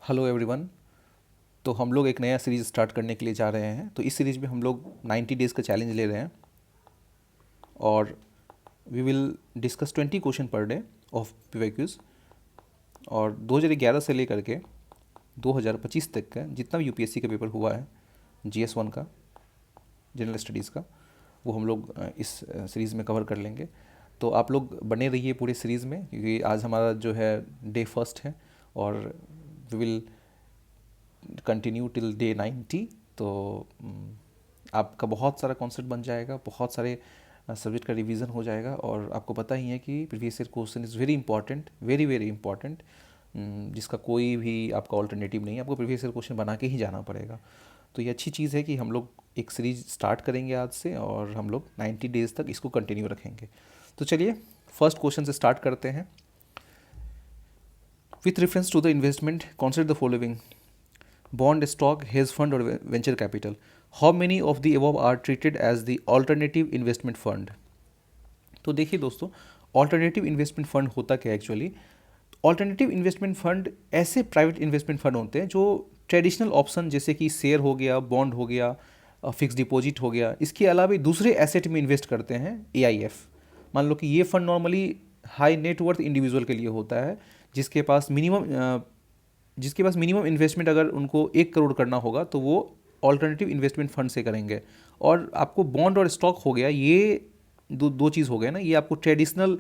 Hello everyone. तो हम लोग एक नया सीरीज़ स्टार्ट करने के लिए जा रहे हैं। तो इस सीरीज़ में हम लोग 90 डेज़ का चैलेंज ले रहे हैं और we will discuss 20 question per day of PYQs. और 2011 से लेकर के 2025 तक का जितना भी यूपीएससी का पेपर हुआ है, GS1 का, जनरल स्टडीज़ का, वो हम लोग इस सीरीज़ में कवर कर लेंगे। तो आप लोग बने रहिए पूरे सीरीज़ में, क्योंकि आज हमारा जो है डे फर्स्ट है और we will continue till day 90। तो आपका बहुत सारा कॉन्सेप्ट बन जाएगा, बहुत सारे सब्जेक्ट का रिवीजन हो जाएगा। और आपको पता ही है कि previous year question is very important, very very important, जिसका कोई भी आपका ऑल्टरनेटिव नहीं है। आपको प्रीवियस ईयर क्वेश्चन बना के ही जाना पड़ेगा। तो ये अच्छी चीज़ है कि हम लोग एक सीरीज स्टार्ट करेंगे आज से और हम लोग 90 डेज़ तक इसको कंटिन्यू रखेंगे। तो चलिए फर्स्ट क्वेश्चन से स्टार्ट करते हैं। With reference to the investment consider the following: bond, stock, hedge fund or venture capital. How many of the above are treated as the alternative investment fund? तो देखिए दोस्तों, alternative investment fund होता क्या है actually? Alternative investment fund ऐसे private investment fund होते हैं जो ट्रेडिशनल ऑप्शन जैसे कि शेयर हो गया, बॉन्ड हो गया, फिक्स डिपॉजिट हो गया, इसके अलावा दूसरे एसेट में इन्वेस्ट करते हैं। AIF मान लो कि ये fund normally high net worth individual के लिए होता है, जिसके पास मिनिमम इन्वेस्टमेंट अगर उनको 1 करोड़ करना होगा तो वो ऑल्टरनेटिव इन्वेस्टमेंट फंड से करेंगे। और आपको बॉन्ड और स्टॉक हो गया, ये दो चीज़ हो गए ना, ये आपको ट्रेडिशनल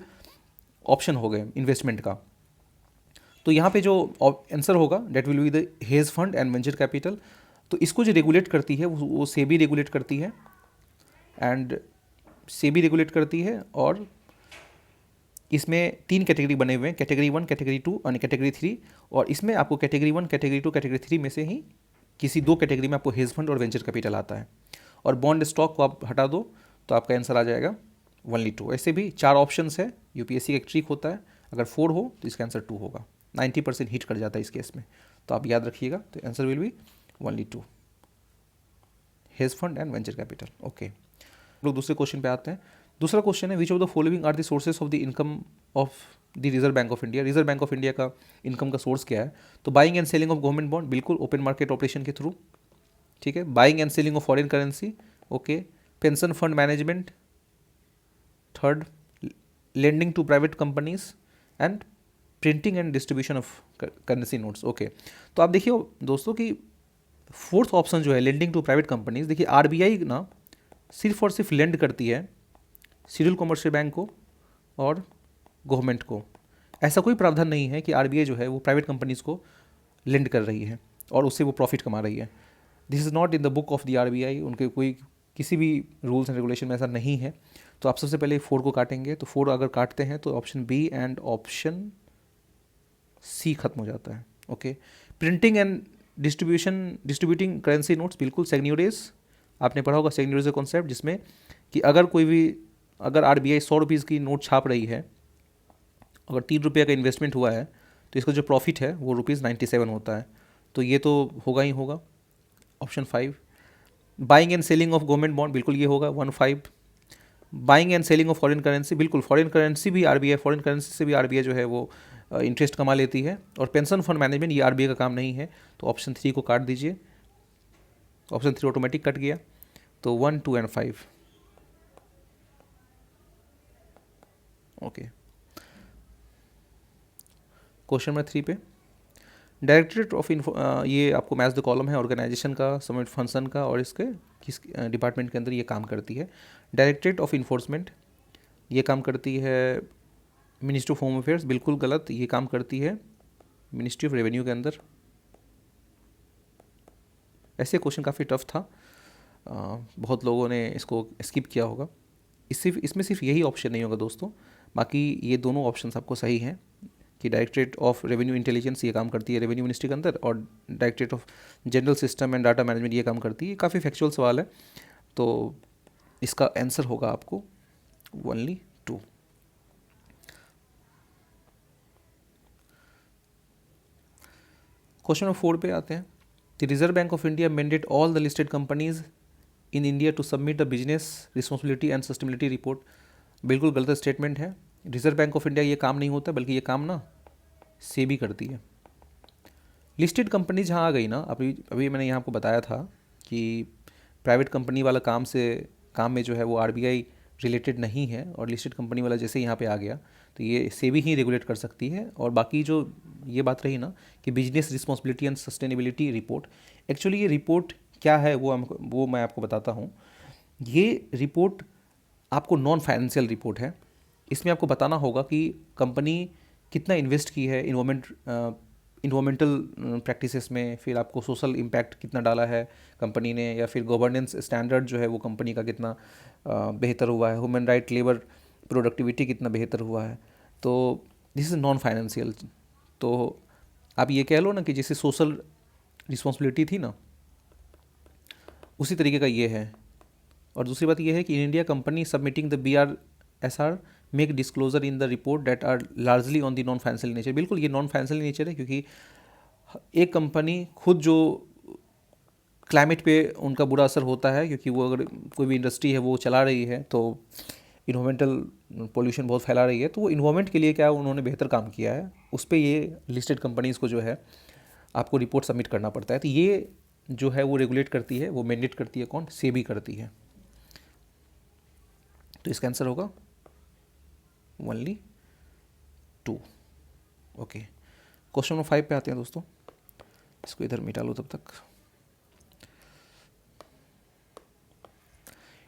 ऑप्शन हो गए इन्वेस्टमेंट का। तो यहाँ पे जो आंसर होगा that will be the hedge fund and venture capital. तो इसको जो रेगुलेट करती है वो सेबी रेगुलेट करती है, एंड सेबी रेगुलेट करती है। और इसमें 3 कैटेगरी बने हुए हैं, कैटेगरी 1, कैटेगरी 2 और कैटेगरी 3। और इसमें आपको कैटेगरी 1, कैटेगरी 2, कैटेगरी 3 में से ही किसी 2 कैटेगरी में आपको हेज फंड और वेंचर कैपिटल आता है। और बॉन्ड स्टॉक को आप हटा दो तो आपका आंसर आ जाएगा ओनली 2। ऐसे भी 4 ऑप्शंस है। यूपीएससी का एक ट्रिक होता है, अगर 4 हो तो इसका आंसर 2 होगा। 90% हिट कर जाता है इस केस में, तो आप याद रखिएगा। तो answer will be only 2, hedge fund and venture capital. Okay, लोग दूसरे क्वेश्चन पे आते हैं। दूसरा क्वेश्चन है, which of the following are the sources of the income of the Reserve Bank of India? Reserve Bank of India का income का सोर्स क्या है? तो buying and selling of government bond, बिल्कुल ओपन मार्केट ऑपरेशन के through, ठीक है। Buying and selling of foreign currency, okay. Pension fund management, third lending to private companies and printing and distribution of currency notes. Okay, तो आप देखिए दोस्तों कि fourth option जो है लेंडिंग टू प्राइवेट कंपनीज, देखिए आरबीआई ना सिर्फ और सिर्फ लेंड करती है शेड्यूल कमर्शियल बैंक को और गवर्नमेंट को। ऐसा कोई प्रावधान नहीं है कि आरबीआई जो है वो प्राइवेट कंपनीज को लेंड कर रही है और उससे वो प्रॉफिट कमा रही है। This is not in the book of the RBI. उनके कोई किसी भी रूल्स एंड रेगुलेशन में ऐसा नहीं है। तो आप सबसे पहले 4 को काटेंगे, तो 4 अगर काटते हैं तो option B and option C खत्म हो जाता है। Okay, printing and distributing currency notes, बिल्कुल सेग्न्यूरेज, आपने पढ़ा होगा सेग्न्यूरेज का कॉन्सेप्ट, जिसमें कि अगर आरबीआई 100 रुपीज़ की नोट छाप रही है, अगर 3 रुपये का इन्वेस्टमेंट हुआ है तो इसका जो प्रॉफिट है वो ₹97 होता है। तो ये तो होगा ही होगा, option 5। Buying and selling of government bond, बिल्कुल ये होगा 1/5। Buying and selling of foreign currency, बिल्कुल फॉरेन करेंसी भी आरबीआई, फॉरेन करेंसी से भी आरबीआई जो है वो इंटरेस्ट कमा लेती है। और पेंशन फंड मैनेजमेंट, ये आरबीआई का काम नहीं है। तो ऑप्शन 3 को काट दीजिए, ऑप्शन 3 ऑटोमेटिक कट गया। तो 1, 2 एंड 5। ओके, क्वेश्चन नंबर 3 पे, डायरेक्टरेट ऑफ ये आपको मैच द कॉलम है ऑर्गेनाइजेशन का, समिट फंक्शन का, और इसके किस डिपार्टमेंट के अंदर ये काम करती है। डायरेक्टरेट ऑफ इन्फोर्समेंट, ये काम करती है मिनिस्ट्री ऑफ होम अफेयर्स, बिल्कुल गलत, ये काम करती है मिनिस्ट्री ऑफ रेवेन्यू के अंदर। ऐसे क्वेश्चन काफ़ी टफ था, बहुत लोगों ने इसको स्किप किया होगा। इसमें सिर्फ यही ऑप्शन नहीं होगा दोस्तों, बाकी ये दोनों ऑप्शन आपको सही हैं कि डायरेक्टरेट ऑफ रेवेन्यू इंटेलिजेंस ये काम करती है रेवेन्यू मिनिस्ट्री के अंदर, और directorate of general system and data management ये काम करती है। काफ़ी फैक्चुअल सवाल है, तो इसका आंसर होगा आपको ओनली 2। क्वेश्चन नंबर 4 पे आते हैं। The Reserve Bank of India mandate all the listed companies in India to submit the business responsibility and sustainability report, बिल्कुल गलत स्टेटमेंट है। रिजर्व बैंक ऑफ इंडिया ये काम नहीं होता, बल्कि ये काम ना सेबी करती है। लिस्टेड कंपनी जहाँ आ गई ना, अभी अभी मैंने यहाँ आपको बताया था कि प्राइवेट कंपनी वाला काम में जो है वो आरबीआई रिलेटेड नहीं है, और लिस्टेड कंपनी वाला जैसे यहाँ पे आ गया तो ये सेबी ही रेगुलेट कर सकती है। और बाकी जो ये बात रही ना कि business responsibility and sustainability report, actually ये रिपोर्ट क्या है वो मैं आपको बताता हूँ। ये रिपोर्ट आपको नॉन फाइनेंशियल रिपोर्ट है। इसमें आपको बताना होगा कि कंपनी कितना इन्वेस्ट की है इन्वामेंटल प्रैक्टिसेस में, फिर आपको सोशल इम्पैक्ट कितना डाला है कंपनी ने, या फिर गवर्नेंस स्टैंडर्ड जो है वो कंपनी का कितना बेहतर हुआ है, ह्यूमन राइट, लेबर प्रोडक्टिविटी कितना बेहतर हुआ है। तो दिस इज़ नॉन फाइनेंशियल। तो आप ये कह लो ना कि जैसे सोशल रिस्पॉन्सिबिलिटी थी ना, उसी तरीके का ये है। और दूसरी बात ये है कि in India company submitting the BRSR make disclosure in the report that are largely on the non financial nature. बिल्कुल ये नॉन फाइनेंशियल नेचर है, क्योंकि एक कंपनी खुद जो क्लाइमेट पे उनका बुरा असर होता है, क्योंकि वो अगर कोई भी इंडस्ट्री है वो चला रही है तो इन्वामेंटल पोल्यूशन बहुत फैला रही है, तो वो इन्वामेंट के लिए क्या उन्होंने बेहतर काम किया है, उस पर ये लिस्टेड कंपनीज़ को जो है आपको रिपोर्ट सबमिट करना पड़ता है। तो ये जो है वो रेगुलेट करती है, वो मैंडेट करती है, कौन? सेबी करती है। तो इसका आंसर होगा ओनली 2। ओके, क्वेश्चन नंबर 5 पे आते हैं दोस्तों। इसको इधर मिटा लो तब तक।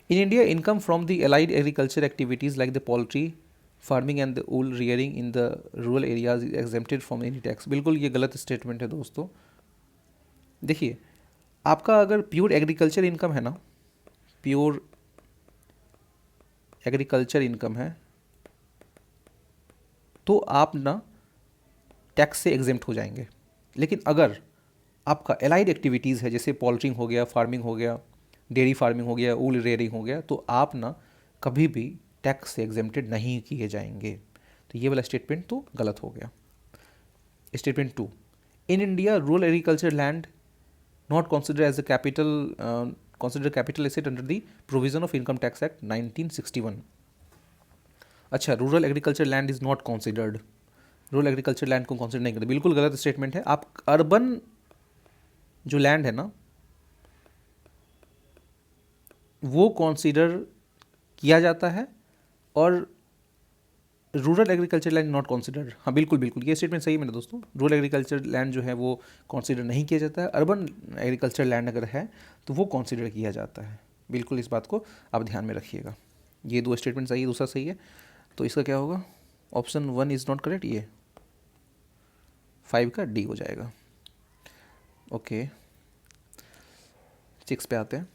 In India, income from the allied agriculture activities like the poultry farming and the wool rearing in the rural areas is exempted from any tax। बिल्कुल ये गलत स्टेटमेंट है दोस्तों। देखिए, आपका अगर प्योर एग्रीकल्चर इनकम है ना, प्योर एग्रीकल्चर इनकम है, तो आप ना टैक्स से एग्जेम्प्ट हो जाएंगे। लेकिन अगर आपका एलाइड एक्टिविटीज़ है, जैसे पोल्ट्रिंग हो गया, फार्मिंग हो गया, डेयरी फार्मिंग हो गया, वूल रेयरिंग हो गया, तो आप ना कभी भी टैक्स से एग्जेम्प्टेड नहीं किए जाएंगे। तो ये वाला स्टेटमेंट तो गलत हो गया। Statement 2, in India rural agriculture land not consider as a capital asset under the provision of income tax act 1961। अच्छा, rural agriculture land is not considered, rural agriculture land को कंसिडर नहीं करते, बिल्कुल गलत स्टेटमेंट है। आप अर्बन जो land है ना वो कंसीडर किया जाता है, और rural agriculture land not considered. हाँ बिल्कुल बिल्कुल, ये स्टेटमेंट सही है मेरे दोस्तों। रूरल एग्रीकल्चर लैंड जो है वो कंसीडर नहीं किया जाता है, अर्बन एग्रीकल्चर लैंड अगर है तो वो कंसीडर किया जाता है। बिल्कुल इस बात को आप ध्यान में रखिएगा। ये 2 स्टेटमेंट सही है, दूसरा सही है। तो इसका क्या होगा? ऑप्शन 1 इज़ नॉट करेक्ट, ये 5 का डी हो जाएगा। ओके, 6 पे आते हैं।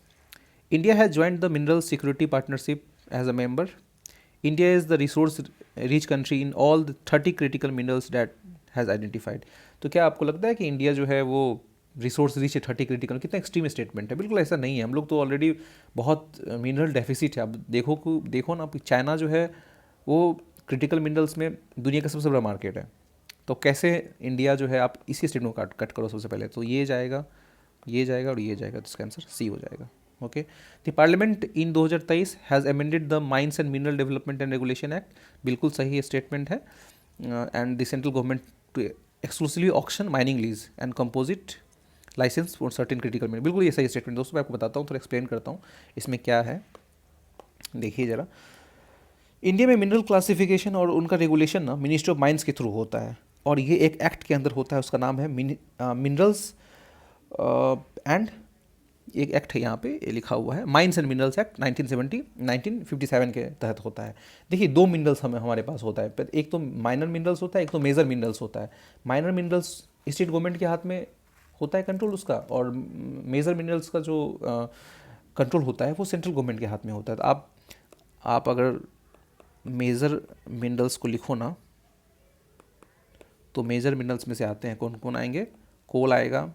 India has joined the Mineral Security Partnership as a member. India is the resource-rich country in all the 30 critical minerals that has identified. तो क्या आपको लगता है कि इंडिया जो है वो रिसोर्स रिच है 30 क्रिटिकल? कितना एक्सट्रीम स्टेटमेंट है। बिल्कुल ऐसा नहीं है, हम लोग तो ऑलरेडी बहुत मिनरल डेफिसिट है। अब देखो ना, चाइना जो है वो क्रिटिकल मिनरल्स में दुनिया का सबसे बड़ा मार्केट है। तो कैसे इंडिया जो है, आप इसी स्टेटमेंट को कट करो सबसे पहले। तो ये जाएगा, ये जाएगा और ये जाएगा, तो इसका आंसर सी हो जाएगा। Okay, the parliament in 2023 has amended the mines and mineral development and regulation act. बिल्कुल सही स्टेटमेंट है। And the central government to exclusively auction mining lease and composite licence for certain critical mineral. बिल्कुल ये सही statement दोस्तों। मैं आपको बताता हूँ, थोड़ा एक्सप्लेन करता हूँ इसमें क्या है। देखिए ज़रा, इंडिया में मिनरल क्लासिफिकेशन और उनका रेगुलेशन ना मिनिस्ट्री ऑफ माइंस के थ्रू होता है, और ये एक एक्ट के अंदर होता है, उसका नाम है मिनरल्स एंड एक एक्ट है यहाँ पे लिखा हुआ है, माइंस एंड मिनरल्स एक्ट 1957 के तहत होता है। देखिए 2 मिनरल्स हमारे पास होता है, एक तो माइनर मिनरल्स होता है, एक तो मेजर मिनरल्स होता है। माइनर मिनरल्स स्टेट गवर्नमेंट के हाथ में होता है कंट्रोल उसका, और मेजर मिनरल्स का जो कंट्रोल होता है वो सेंट्रल गवर्नमेंट के हाथ में होता है। तो आप अगर मेजर मिनरल्स को लिखो ना, तो मेजर मिनरल्स में से आते हैं कौन कौन आएंगे? कोल आएगा,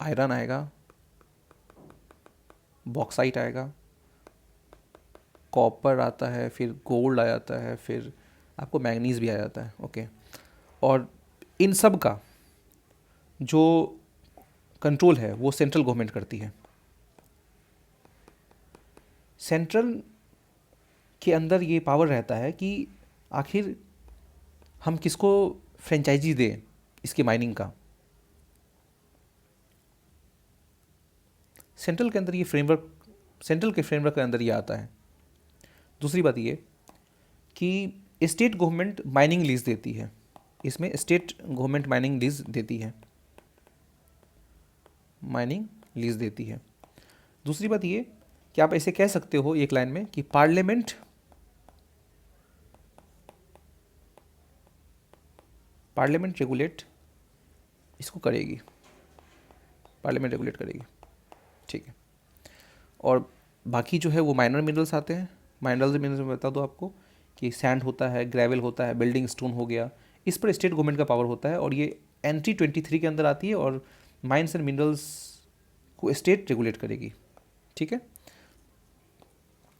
आयरन आएगा, बॉक्साइट आएगा, कॉपर आता है, फिर गोल्ड आ जाता है, फिर आपको मैंगनीज भी आ जाता है। ओके, और इन सब का जो कंट्रोल है वो सेंट्रल गवर्नमेंट करती है। सेंट्रल के अंदर ये पावर रहता है कि आखिर हम किसको फ्रेंचाइजी दें इसकी माइनिंग का। सेंट्रल के अंदर ये फ्रेमवर्क, सेंट्रल के फ्रेमवर्क के अंदर ये आता है। दूसरी बात ये कि स्टेट गवर्नमेंट माइनिंग लीज देती है, इसमें स्टेट गवर्नमेंट माइनिंग लीज देती है, माइनिंग लीज देती है। दूसरी बात ये कि आप ऐसे कह सकते हो एक लाइन में कि पार्लियामेंट रेगुलेट इसको करेगी, पार्लियामेंट रेगुलेट करेगी, ठीक है। और बाकी जो है वो माइनर मिनरल्स आते हैं। माइनरल्स में बता दो आपको कि सैंड होता है, ग्रेवल होता है, बिल्डिंग स्टोन हो गया, इस पर स्टेट गवर्नमेंट का पावर होता है और ये एंट्री 23 के अंदर आती है और माइंस एंड मिनरल्स को स्टेट रेगुलेट करेगी, ठीक है।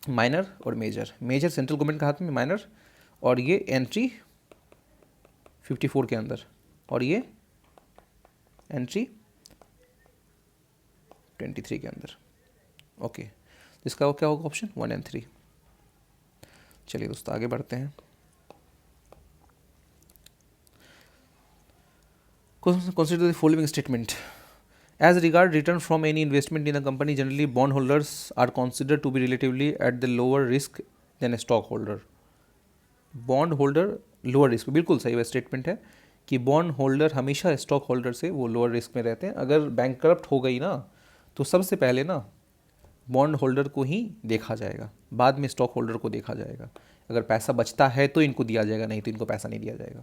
माइनर और मेजर, मेजर सेंट्रल गवर्नमेंट के हाथ में, माइनर और ये एंट्री 54 के अंदर और ये एंट्री 23 के अंदर, ओके। इसका क्या होगा ऑप्शन 1 और 3। चलिए दोस्तों आगे बढ़ते हैं। Consider the following statement. As regard return from any investment in a company, generally bondholders are considered to be relatively at the lower risk than a stockholder. Bond holder lower risk, बिल्कुल सही वह statement है कि bond holder हमेशा stock holder से वो lower risk में रहते हैं। अगर बैंक करप्ट हो गई ना तो सबसे पहले ना बॉन्ड होल्डर को ही देखा जाएगा, बाद में स्टॉक होल्डर को देखा जाएगा। अगर पैसा बचता है तो इनको दिया जाएगा, नहीं तो इनको पैसा नहीं दिया जाएगा।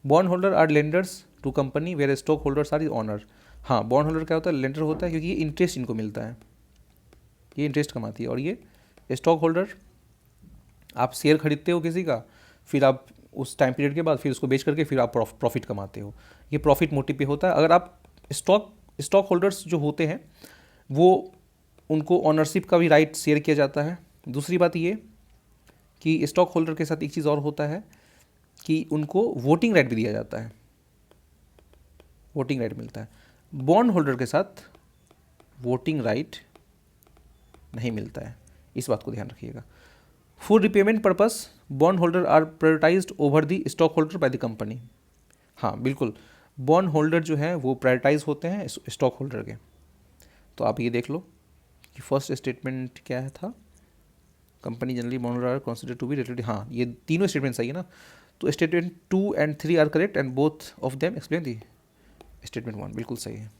Bond holder are lenders to company where stock holders are owner. हाँ, बॉन्ड होल्डर क्या होता है, लेंडर होता है क्योंकि ये इंटरेस्ट इनको मिलता है, ये इंटरेस्ट कमाती है। और ये स्टॉक होल्डर, आप शेयर खरीदते हो किसी का, फिर आप उस टाइम पीरियड के बाद फिर उसको बेच करके फिर आप प्रॉफिट कमाते हो, ये प्रॉफिट मोटिव पे होता है। अगर आप स्टॉक होल्डर्स जो होते हैं वो उनको ऑनरशिप का भी राइट शेयर किया जाता है। दूसरी बात ये कि स्टॉक होल्डर के साथ एक चीज़ और होता है कि उनको वोटिंग राइट भी दिया जाता है, वोटिंग राइट मिलता है। बॉन्ड होल्डर के साथ वोटिंग राइट नहीं मिलता है, इस बात को ध्यान रखिएगा। For repayment purpose bond holder are prioritised over the stock holder by the company. हाँ बिल्कुल, बॉन्ड होल्डर जो हैं वो प्रायोरिटाइज होते हैं स्टॉक होल्डर के। तो आप ये देख लो कि फर्स्ट स्टेटमेंट क्या है था, company generally bond holder are considered to be related. हाँ, ये तीनों स्टेटमेंट सही है ना। तो स्टेटमेंट 2 और 3 are correct and both of them explain the statement 1, बिल्कुल सही है।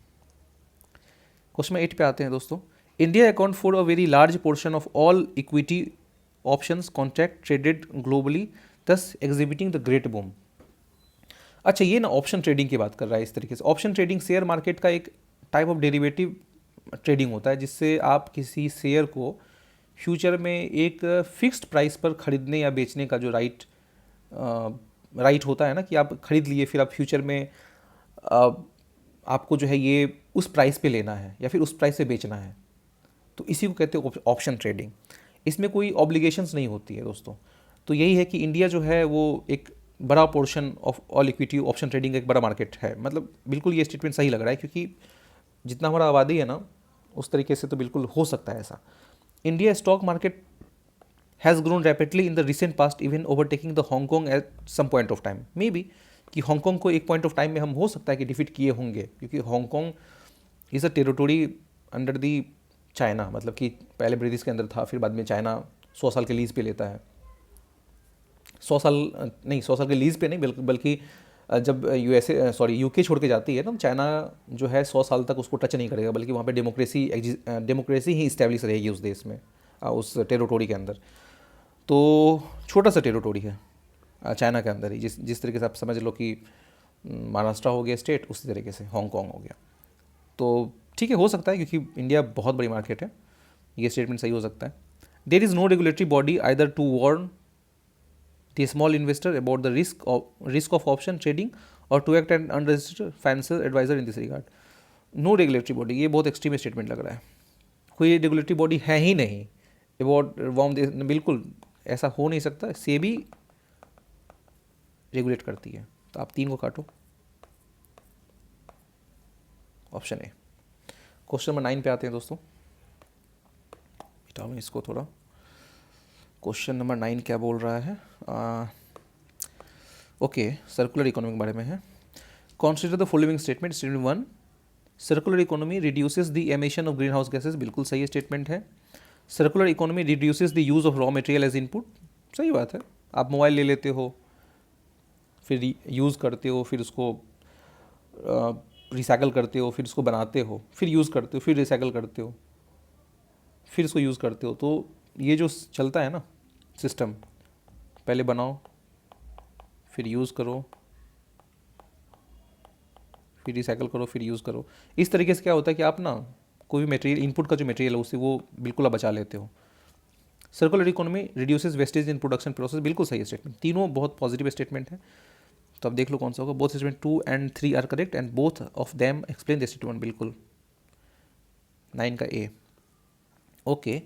क्वेश्चन 8 पे आते हैं दोस्तों। India account for a very large portion of all equity options contract traded globally, thus exhibiting the great boom. अच्छा, ये ना ऑप्शन ट्रेडिंग की बात कर रहा है इस तरीके से। ऑप्शन ट्रेडिंग शेयर मार्केट का एक टाइप ऑफ डेरिवेटिव ट्रेडिंग होता है जिससे आप किसी शेयर को फ्यूचर में एक फिक्स्ड प्राइस पर खरीदने या बेचने का जो राइट होता है ना, कि आप खरीद लिए फिर आप फ्यूचर में आपको जो है ये उस प्राइस पे लेना है या फिर उस प्राइस पे बेचना है, तो इसी को कहते हैं ऑप्शन ट्रेडिंग। इसमें कोई ऑब्लिगेशंस नहीं होती है दोस्तों। तो यही है कि इंडिया जो है वो एक बड़ा portion of all equity option trading एक बड़ा मार्केट है। मतलब बिल्कुल ये स्टेटमेंट सही लग रहा है क्योंकि जितना हमारा आबादी है ना उस तरीके से तो बिल्कुल हो सकता है ऐसा। India stock market has grown rapidly in the recent past, even overtaking the Hong Kong at some point of time. May be कि हांगकॉन्ग को एक पॉइंट ऑफ टाइम में हम हो सकता है कि डिफीट किए होंगे, क्योंकि Hong Kong is a territory under the China. मतलब कि पहले ब्रिटिश के अंदर था, फिर बाद में चाइना 100 साल के लीज पे लेता है। 100 साल के लीज पे नहीं, बल्कि जब यूके छोड़ के जाती है ना चाइना जो है 100 साल तक उसको टच नहीं करेगा, बल्कि वहाँ पे डेमोक्रेसी ही इस्टेब्लिश रहेगी उस देश में, उस टेरिटोरी के अंदर। तो छोटा सा टेरिटोरी है चाइना के अंदर ही, जिस तरीके से आप समझ लो कि महाराष्ट्र हो गया स्टेट, उसी तरीके से हांगकॉन्ग हो गया। तो ठीक है, हो सकता है क्योंकि इंडिया बहुत बड़ी मार्केट है, ये स्टेटमेंट सही हो सकता है। There is no regulatory body either to warn the small investor about the risk of option trading और to act and unregistered financial advisor in this regard. No regulatory body, ये बहुत extreme statement लग रहा है। कोई regulatory body है ही नहीं about warm, बिल्कुल ऐसा हो नहीं सकता। सेबी रेगुलेट करती है। तो आप 3 को काटो, ऑप्शन ए। क्वेश्चन नंबर 9 पे आते हैं दोस्तों, मिटा लो इसको थोड़ा। क्वेश्चन नंबर 9 क्या बोल रहा है, ओके, सर्कुलर इकोनॉमी के बारे में है। Consider the following statement. Statement 1, circular economy reduces the emission of greenhouse gases, बिल्कुल सही स्टेटमेंट है. Circular economy reduces the use of raw material as input, सही बात है. आप मोबाइल ले लेते हो, फिर यूज़ करते हो, फिर उसको रिसाइकल करते हो, फिर उसको बनाते हो, फिर यूज़ करते हो, फिर रिसाइकल करते हो, फिर इसको यूज़ करते हो. तो ये जो चलता है ना सिस्टम, पहले बनाओ, फिर यूज़ करो, फिर रिसाइकल करो, फिर यूज़ करो. इस तरीके से क्या होता है कि आप ना कोई भी मटेरियल, इनपुट का जो मटेरियल है उससे वो बिल्कुल आप बचा लेते हो. Circular economy reduces wastage in production process, बिल्कुल सही स्टेटमेंट. तीनों बहुत पॉजिटिव स्टेटमेंट है. तो अब देख लो कौन सा होगा. Both statement 2 and 3 are correct and both of them explain the statement, बिल्कुल 9 का A. Okay,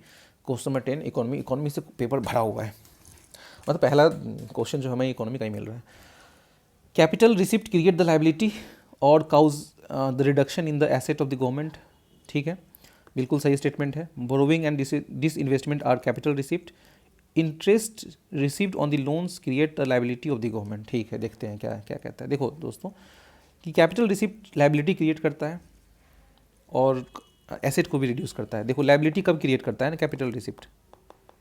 question number 10, economy. Economy से पेपर भरा हुआ है, मतलब पहला क्वेश्चन जो हमें इकोनॉमी का ही मिल रहा है. Capital receipt create the liability और cause the reduction in the asset of the government, ठीक है, बिल्कुल सही स्टेटमेंट है. Borrowing and disinvestment are capital receipt. Interest received on the loans create the liability of the government, ठीक है. देखते हैं क्या क्या कहता है. देखो दोस्तों कि कैपिटल रिसिप्ट लाइबिलिटी क्रिएट करता है और एसेट को भी रिड्यूस करता है. देखो लाइबिलिटी कब क्रिएट करता है ना कैपिटल रिसिप्ट,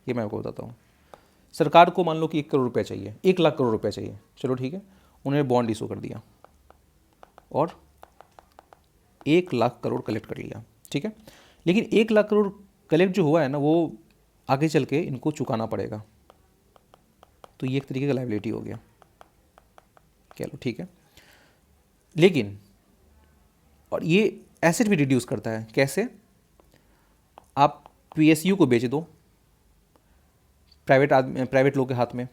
ये मैं आपको बताता हूँ. सरकार को मान लो कि 1 करोड़ रुपये चाहिए, 1 लाख करोड़ रुपये चाहिए, चलो ठीक है, उन्होंने बॉन्ड इशू कर दिया और 1 लाख करोड़ कलेक्ट कर लिया, ठीक है. लेकिन 1 लाख करोड़ कलेक्ट जो हुआ है ना, वो आगे चल के इनको चुकाना पड़ेगा. तो ये एक तरीके का लाइबिलिटी हो गया, कह लो, ठीक है. लेकिन और ये एसेट भी रिड्यूस करता है. कैसे? आप पीएसयू को बेच दो प्राइवेट लोग के हाथ में,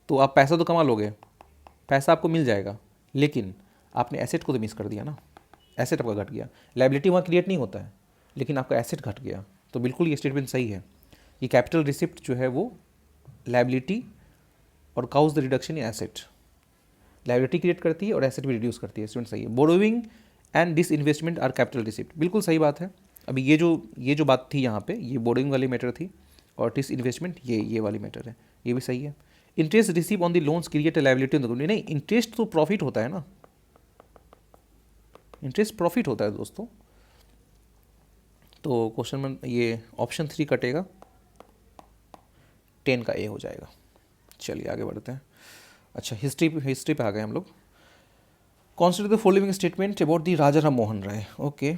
तो आप पैसा तो कमा लोगे, पैसा आपको मिल जाएगा, लेकिन आपने एसेट को तो मिस कर दिया ना. एसेट आपका घट गया. लाइबिलिटी वहाँ क्रिएट नहीं होता है, लेकिन आपका एसेट घट गया. तो बिल्कुल ये स्टेटमेंट सही है. ये कैपिटल रिसिप्ट जो है वो लाइबिलिटी और cause the reduction in asset, liability create करती है और एसेट भी रिड्यूस करती है. स्टूडेंट सही है. Borrowing and disinvestment are capital receipt, बिल्कुल सही बात है. अभी ये जो बात थी यहाँ पे, ये बोरोइंग वाली मैटर थी और डिस इन्वेस्टमेंट ये वाली मैटर है, ये भी सही है. Interest receive on the loans create a liability on the government, नहीं, इंटरेस्ट तो प्रॉफिट होता है ना, इंटरेस्ट प्रॉफिट होता है दोस्तों. तो क्वेश्चन में ये ऑप्शन 3 कटेगा, 10 का ए हो जाएगा. चलिए आगे बढ़ते हैं. अच्छा, हिस्ट्री पे आ गए हम लोग. Consider the following statement about the Raja Ram Mohan Roy. Okay,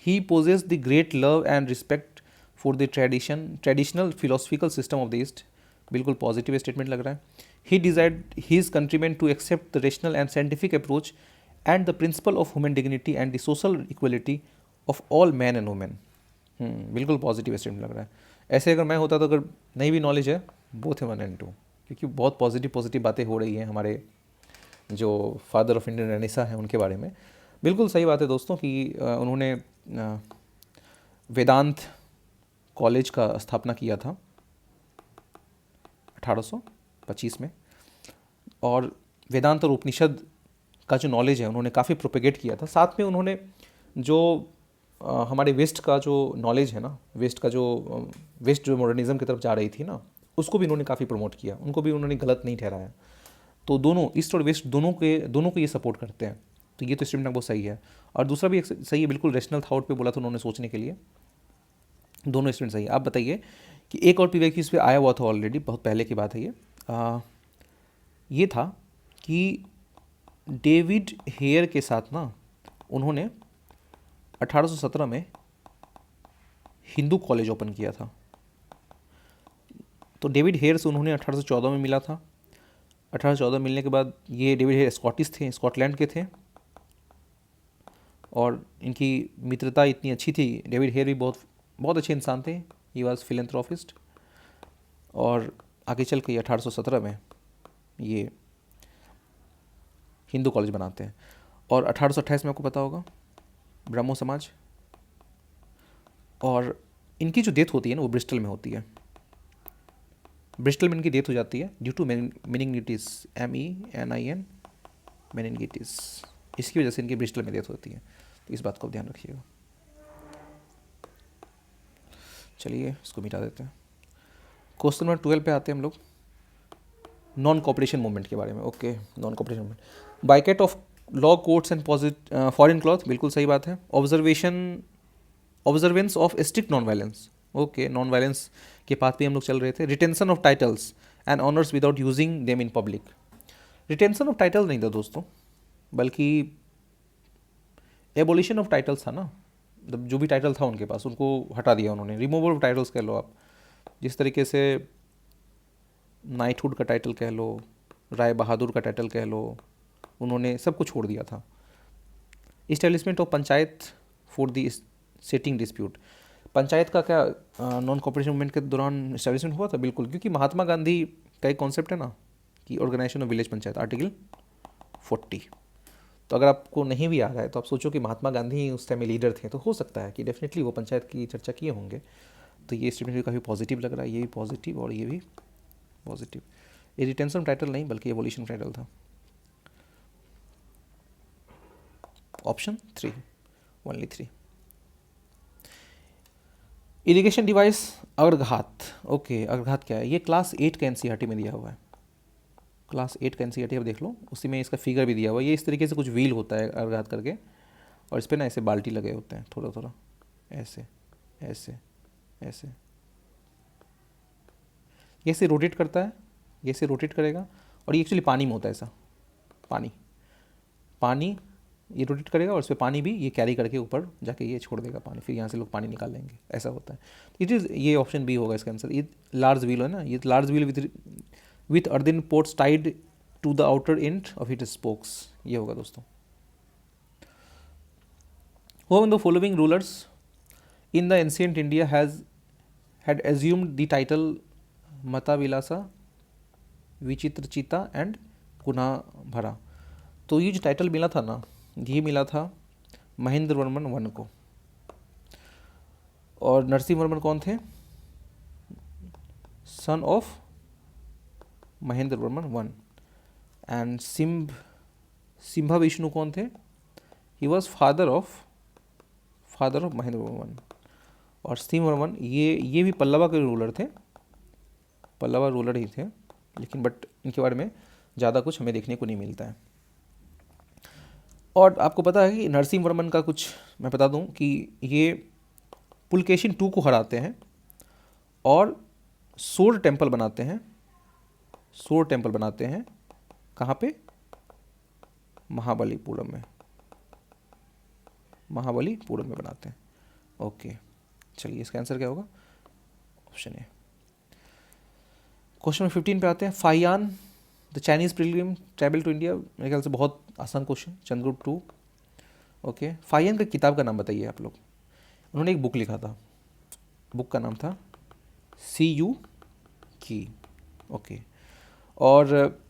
he possesses the great love and respect for the traditional philosophical system of the East, बिल्कुल पॉजिटिव स्टेटमेंट लग रहा है. He desired his countrymen to accept the rational and scientific approach and the principle of human dignity and the social equality of all man and women. बिल्कुल positive statement लग रहा है. ऐसे अगर मैं होता तो, अगर नहीं भी नॉलेज है, बोथ है 1 and 2, क्योंकि बहुत पॉजिटिव बातें हो रही हैं हमारे जो फादर ऑफ इंडियन रेनेसां हैं उनके बारे में. बिल्कुल सही बात है दोस्तों कि उन्होंने वेदांत कॉलेज का स्थापना किया था 1825 में, और वेदांत और उपनिषद का जो नॉलेज है उन्होंने काफ़ी प्रोपेगेट किया था. साथ में उन्होंने जो हमारे वेस्ट का जो नॉलेज है ना, वेस्ट जो मॉडर्निज्म की तरफ जा रही थी ना, उसको भी उन्होंने काफ़ी प्रमोट किया, उनको भी उन्होंने गलत नहीं ठहराया. तो दोनों ईस्ट और वेस्ट दोनों को ये सपोर्ट करते हैं. तो ये तो स्टेटमेंट बहुत सही है. और दूसरा भी सही है, बिल्कुल रेशनल थॉट पे बोला था उन्होंने सोचने के लिए. दोनों स्टेटमेंट सही है. आप बताइए कि एक और पीवीआई इस पर आया हुआ था ऑलरेडी, बहुत पहले की बात है ये था कि डेविड हेयर के साथ ना उन्होंने 1817 में हिंदू कॉलेज ओपन किया था. तो डेविड हेयर से उन्होंने 1814 में मिला था. 1814 मिलने के बाद, ये डेविड हेयर स्कॉटिश थे, स्कॉटलैंड के थे, और इनकी मित्रता इतनी अच्छी थी. डेविड हेयर भी बहुत अच्छे इंसान थे. He was philanthropist. और आगे चल के 1817 में ये हिंदू कॉलेज बनाते हैं. और 1828 में आपको पता होगा ब्रह्मो समाज, और इनकी जो डेथ होती है ना वो ब्रिस्टल में होती है. ब्रिस्टल में इनकी डेथ हो जाती है due to meningitis, MENIN, meningitis. इसकी वजह से इनकी ब्रिस्टल में डेथ होती है. तो इस बात को ध्यान रखिएगा. चलिए इसको मिटा देते हैं. क्वेश्चन नंबर 12 पे आते हैं हम लोग, नॉन कॉपरेशन मूवमेंट के बारे में. Okay, non cooperation movement. Boycott of law courts and foreign cloth, बिल्कुल सही बात है। Observance of strict non violence, okay, non violence के पाथ पे हम लोग चल रहे थे। Retention of titles and honours without using them in public, retention of title नहीं था दोस्तों, बल्कि एबोलिशन ऑफ टाइटल्स था ना, मतलब जो भी टाइटल था उनके पास उनको हटा दिया उन्होंने, रिमूवल ऑफ टाइटल्स कह लो आप, जिस तरीके से नाइटहुड का टाइटल कह लो, राय बहादुर का टाइटल कह लो, उन्होंने सब कुछ छोड़ दिया था। Establishment of panchayat for the setting dispute, panchayat का क्या नॉन कॉपरेशन मूवमेंट के दौरान इस्टेब्लिशमेंट हुआ था, बिल्कुल, क्योंकि महात्मा गांधी का एक कॉन्सेप्ट है ना कि organisation of village panchayat, article 40। तो अगर आपको नहीं भी आ रहा है तो आप सोचो कि महात्मा गांधी ही उस टाइम में लीडर थे, तो हो सकता है कि डेफिनेटली वो पंचायत की चर्चा किए होंगे। तो ये स्टेटमेंट भी काफ़ी पॉजिटिव लग रहा है, ये भी पॉजिटिव और ये भी पॉजिटिव। ये रिटेंशन टाइटल नहीं बल्कि एवोल्यूशन टाइटल था। Option 3, only 3। इरिगेशन डिवाइस अग्रघात, ओके, अग्रघात क्या है? ये क्लास 8 का एनसीईआरटी में दिया हुआ है, क्लास 8 का एनसीईआरटी आप देख लो, उसी में इसका फिगर भी दिया हुआ है। ये इस तरीके से कुछ व्हील होता है अग्रघात करके, और इस पर ना ऐसे बाल्टी लगे होते हैं, थोड़ा थोड़ा ऐसे ऐसे ऐसे, ये ऐसे रोटेट करता है, ये ऐसे रोटेट करेगा, और ये एक्चुअली पानी में होता है ऐसा, पानी पानी ये रोटेट करेगा और उस पर पानी भी ये कैरी करके ऊपर जाके ये छोड़ देगा पानी, फिर यहाँ से लोग पानी निकाल लेंगे, ऐसा होता है। इट इज़, ये ऑप्शन बी होगा इसका आंसर। ये लार्ज व्हील है ना, ये large wheel with earthen ports tied to the outer end of it spokes, ये होगा दोस्तों। Who among the following rulers in the ancient India had assumed the title Mata Vilasa, Vichitrachitta and Gunabhara? तो ये जो title मिला था ना, ये मिला था महेंद्र वर्मन वन को। और नरसिंह वर्मन कौन थे? Son of Mahendra Varman one. And Simha Vishnu कौन थे? He was father of Mahendra Varman one. और सिंह वर्मन ये भी पल्लवा के रूलर थे, पल्लवा रूलर ही थे, लेकिन बट इनके बारे में ज़्यादा कुछ हमें देखने को नहीं मिलता है। और आपको पता है कि नरसिंह वर्मन का कुछ मैं बता दूं कि ये पुलकेशिन 2 को हराते हैं और सोर टेम्पल बनाते हैं, सोर टेम्पल बनाते हैं कहाँ पे? महाबलीपुरम में, महाबलीपुरम में बनाते हैं। ओके, चलिए इसका आंसर क्या होगा? Option A. क्वेश्चन 15 पे आते हैं। Faxian the Chinese pilgrim travel to India, मेरे ख्याल से बहुत आसान क्वेश्चन, चंद्रगुप्त 2। ओके, फाइयान का किताब का नाम बताइए आप लोग। उन्होंने एक बुक लिखा था, बुक का नाम था CU की। ओके, और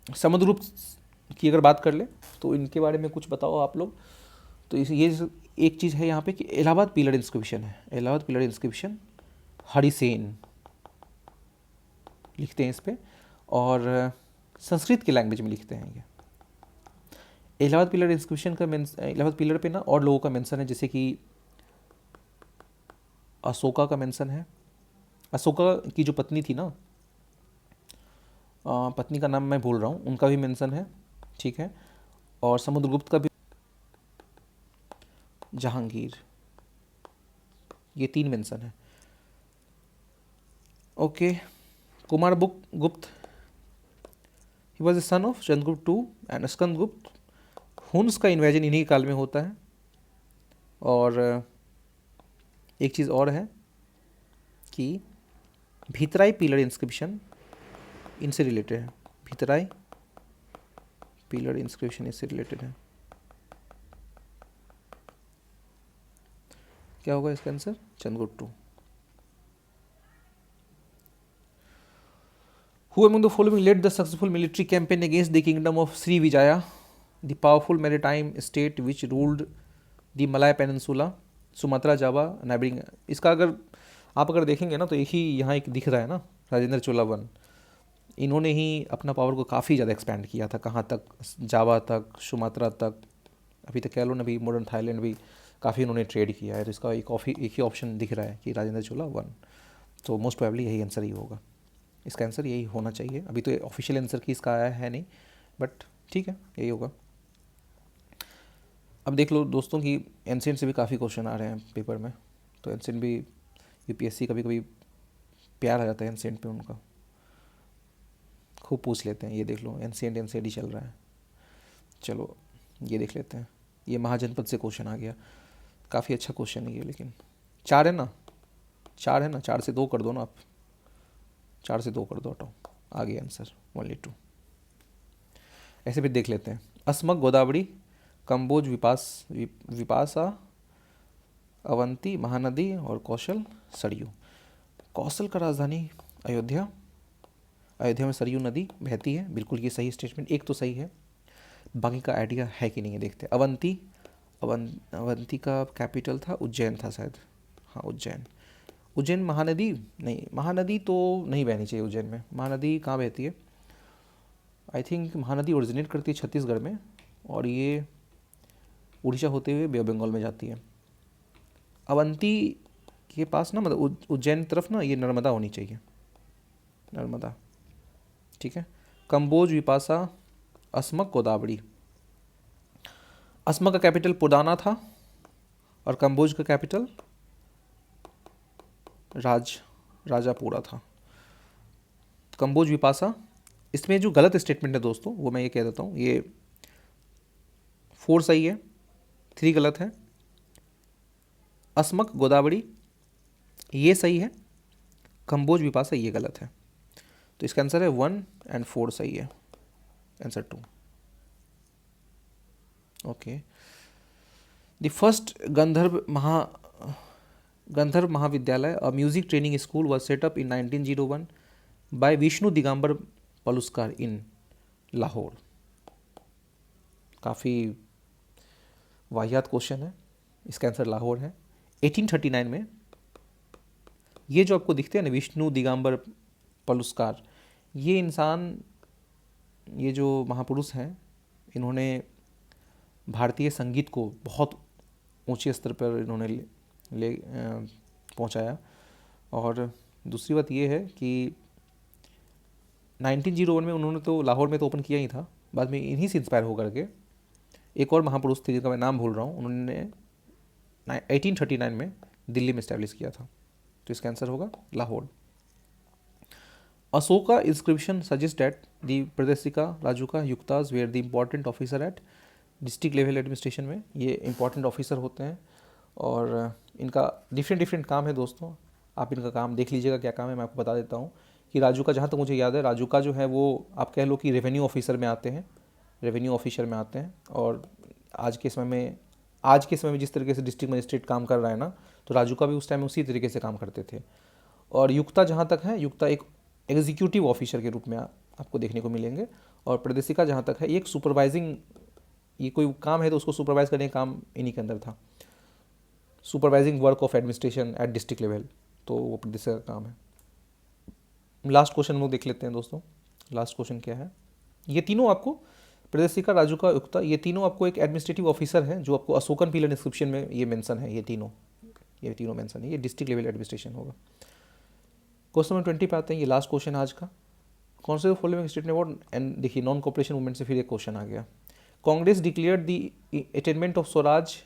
समुद्रगुप्त की अगर बात कर ले तो इनके बारे में कुछ बताओ आप लोग। तो ये एक चीज़ है यहाँ पे कि इलाहाबाद पिलर इंस्क्रिप्शन है, इलाहाबाद पिलर इंस्क्रिप्शन हरिसेन लिखते हैं इस पर, और संस्कृत की लैंग्वेज में लिखते हैं ये। इलाहाबाद पिलर इंस्क्रिप्शन का इलाहाबाद पिलर पे ना और लोगों का मेंशन है, जैसे कि अशोका का मेंशन है, अशोका की जो पत्नी थी ना, पत्नी का नाम मैं भूल रहा हूँ, उनका भी मेंशन है, ठीक है। और समुद्रगुप्त का भी, जहांगीर, ये 3 मेंशन है। ओके, कुमार गुप्त, he was a son of Chandragupta 2 and Skandagupta. Hund's का इन्वेजन इन्हीं काल में होता है। और एक चीज़ और है कि भीतराई पिलर इंस्क्रिप्शन इनसे रिलेटेड है, भीतराई पिलर इंस्क्रिप्शन इससे रिलेटेड है। क्या होगा इसका answer? Chandragupta 2। Who among the following led the successful military campaign against the kingdom of Srivijaya, the powerful maritime state which ruled the Malay Peninsula, Sumatra, Java, neighbouring? इसका अगर देखेंगे ना तो एक ही यहाँ एक दिख रहा है ना, राजेंद्र चोला 1। इन्होंने ही अपना पावर को काफ़ी ज़्यादा एक्सपैंड किया था, कहाँ तक? जावा तक, सुमात्रा तक, अभी तक कह लो ना, अभी मॉडर्न थाईलैंड भी काफ़ी उन्होंने ट्रेड किया है। तो इसका एक ही ऑप्शन दिख रहा है कि राजेंद्र चोला 1। तो मोस्ट प्रोबेबली यही आंसर ही होगा, इसका आंसर यही होना चाहिए। अभी तो ऑफिशियल आंसर की इसका आया है नहीं, बट ठीक है, यही होगा। अब देख लो दोस्तों कि एंशिएंट से भी काफ़ी क्वेश्चन आ रहे हैं पेपर में, तो एंशिएंट भी यूपीएससी कभी कभी प्यार आ जाता है एंशिएंट पे उनका, खूब पूछ लेते हैं। ये देख लो एंशिएंट ही चल रहा है। चलो ये देख लेते हैं, ये महाजनपद से क्वेश्चन आ गया, काफ़ी अच्छा क्वेश्चन है ये, लेकिन 4 है ना, 4 है ना, 4 से 2 कर दो ना आप, 4 से 2 कर दो, हटाओ, आ गया आंसर ओनली 2। ऐसे भी देख लेते हैं, अस्मक, गोदावरी, कंबोज, विपासा, अवंती, महानदी और कौशल, सरयू। कौशल का राजधानी अयोध्या, अयोध्या में सरयू नदी बहती है, बिल्कुल ये सही स्टेटमेंट, एक तो सही है, बाकी का आइडिया है कि नहीं है देखते हैं। अवंती का कैपिटल था उज्जैन था शायद, हाँ उज्जैन। उज्जैन महानदी नहीं, महानदी तो नहीं बहनी चाहिए उज्जैन में, महानदी कहाँ बहती है, आई थिंक महानदी ओरिजिनेट करती है छत्तीसगढ़ में, और ये उड़ीसा होते हुए बे ऑफ बंगाल में जाती है। अवंती के पास ना, मतलब उज्जैन तरफ ना, ये नर्मदा होनी चाहिए, नर्मदा, ठीक है। कंबोज, विपासा, अस्मक, गोदावरी। अस्मक का कैपिटल पुदाना था और कंबोज का कैपिटल राजापुरा था। कंबोज, विपासा, इसमें जो गलत स्टेटमेंट है दोस्तों वो मैं ये कह देता हूँ, ये 4 सही है, 3 गलत है। अस्मक, गोदावरी ये सही है, कंबोज, विपासा ये गलत है, तो इसका आंसर है 1 और 4 सही है, answer 2। Okay, the first Gandharva Mahavidyalaya, a music training school, was set up in 1901 by Vishnu Digambar Paluskar in Lahore. काफ़ी वाहियात क्वेश्चन है, इसका आंसर लाहौर है। 1839 में ये जो आपको दिखते हैं ना विष्णु दिगंबर पलुस्कार, ये इंसान, ये जो महापुरुष हैं, इन्होंने भारतीय संगीत को बहुत ऊंचे स्तर पर इन्होंने ले पहुंचाया। और दूसरी बात ये है कि 1901 में उन्होंने तो लाहौर में तो ओपन किया ही था, बाद में इन्हीं से इंस्पायर होकर के एक और महापुरुष थे जिनका मैं नाम भूल रहा हूँ, उन्होंने 1839 में दिल्ली में इस्टेब्लिश किया था, तो इसका आंसर होगा Lahore. Ashoka inscription suggest that the Pradeshika, Rajuka, Yuktas were the important officer at district level administration में। ये इंपॉर्टेंट ऑफिसर होते हैं और इनका डिफरेंट काम है दोस्तों, आप इनका काम देख लीजिएगा क्या काम है। मैं आपको बता देता हूँ कि राजू का, जहाँ तक मुझे याद है, राजू का जो है वो आप कह लो कि रेवेन्यू ऑफिसर में आते हैं, रेवेन्यू ऑफिसर में आते हैं। और आज के समय में जिस तरीके से डिस्ट्रिक्ट मजिस्ट्रेट काम कर रहा है ना, तो राजू का भी उस टाइम उसी तरीके से काम करते थे। और युक्ता जहाँ तक है, युक्ता एक एग्जीक्यूटिव ऑफिसर के रूप में आपको देखने को मिलेंगे। और प्रदेशिका जहाँ तक है, ये एक सुपरवाइजिंग, ये कोई काम है तो उसको सुपरवाइज करने का काम इन्हीं के अंदर था, supervising work of administration eight district level, तो वो प्रदेशिका का काम है। लास्ट क्वेश्चन हम लोग देख लेते हैं दोस्तों, लास्ट क्वेश्चन क्या है। ये तीनों आपको, प्रदेशिका, राजुका, युक्ता, ये तीनों आपको एक एडमिनिस्ट्रेटिव ऑफिसर हैं जो आपको अशोकन पीलर इंस्क्रिप्शन में ये मेंशन है, ये तीनों मेंशन है, ये डिस्ट्रिक्ट लेवल एडमिनिस्ट्रेशन होगा। क्वेश्चन नंबर 20 पे आते हैं, ये लास्ट क्वेश्चन आज का। कौन से फॉलोइंग स्टेटमेंट अबाउट, एंड देखिए नॉन कॉपरेशन मूवमेंट से फिर एक क्वेश्चन आ गया। Congress declared the attainment of Swaraj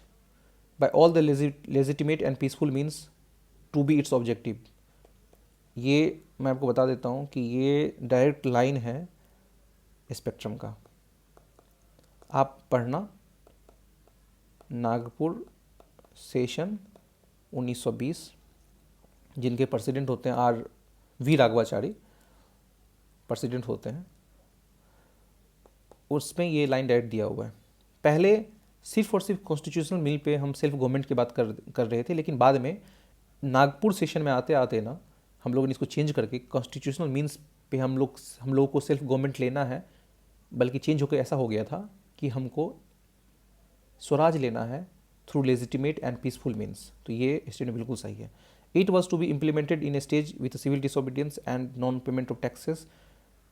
by all the legitimate and peaceful means to be its objective. ये मैं आपको बता देता हूँ कि ये डायरेक्ट लाइन है स्पेक्ट्रम का, आप पढ़ना, नागपुर सेशन 1920, जिनके प्रेसिडेंट होते हैं आर वी राघवाचारी प्रेसिडेंट होते हैं, उसमें ये लाइन डायरेक्ट दिया हुआ है। पहले सिर्फ और सिर्फ कॉन्स्टिट्यूशनल मिल पे हम सेल्फ गवर्नमेंट की बात कर रहे थे, लेकिन बाद में नागपुर सेशन में आते आते ना हम लोगों ने इसको चेंज करके कॉन्स्टिट्यूशनल मीन्स पे हम लोगों को सेल्फ गवर्नमेंट लेना है, बल्कि चेंज होकर ऐसा हो गया था कि हमको स्वराज लेना है through legitimate and peaceful means. तो ये स्टेटमेंट बिल्कुल सही है। It was to be implemented in a stage with civil disobedience and non payment of taxes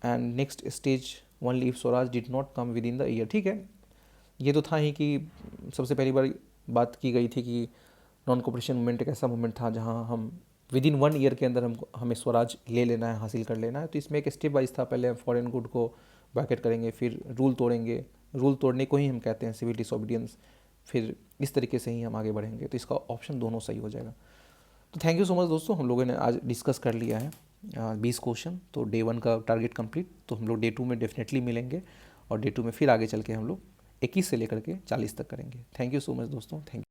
and next stage only if Swaraj did not come within the year. ठीक है, ये तो था ही कि सबसे पहली बार बात की गई थी कि नॉन कॉपरेशन मूवमेंट एक ऐसा मूवमेंट था जहाँ हम विद इन 1 ईयर के अंदर हमें स्वराज ले लेना है, हासिल कर लेना है। तो इसमें एक स्टेप वाइज था, पहले हम फॉरेन गुड को बैकेट करेंगे, फिर रूल तोड़ेंगे, रूल तोड़ने को ही हम कहते हैं सिविल डिसोबीडियंस, फिर इस तरीके से ही हम आगे बढ़ेंगे, तो इसका ऑप्शन दोनों सही हो जाएगा। तो थैंक यू सो मच दोस्तों, हम लोगों ने आज डिस्कस कर लिया है 20 क्वेश्चन। तो डे 1 का टारगेट कंप्लीट। तो हम लोग डे 2 में डेफिनेटली मिलेंगे और डे 2 में फिर आगे चल के हम लोग 21 से लेकर के 40 तक करेंगे। थैंक यू सो मच दोस्तों, थैंक यू।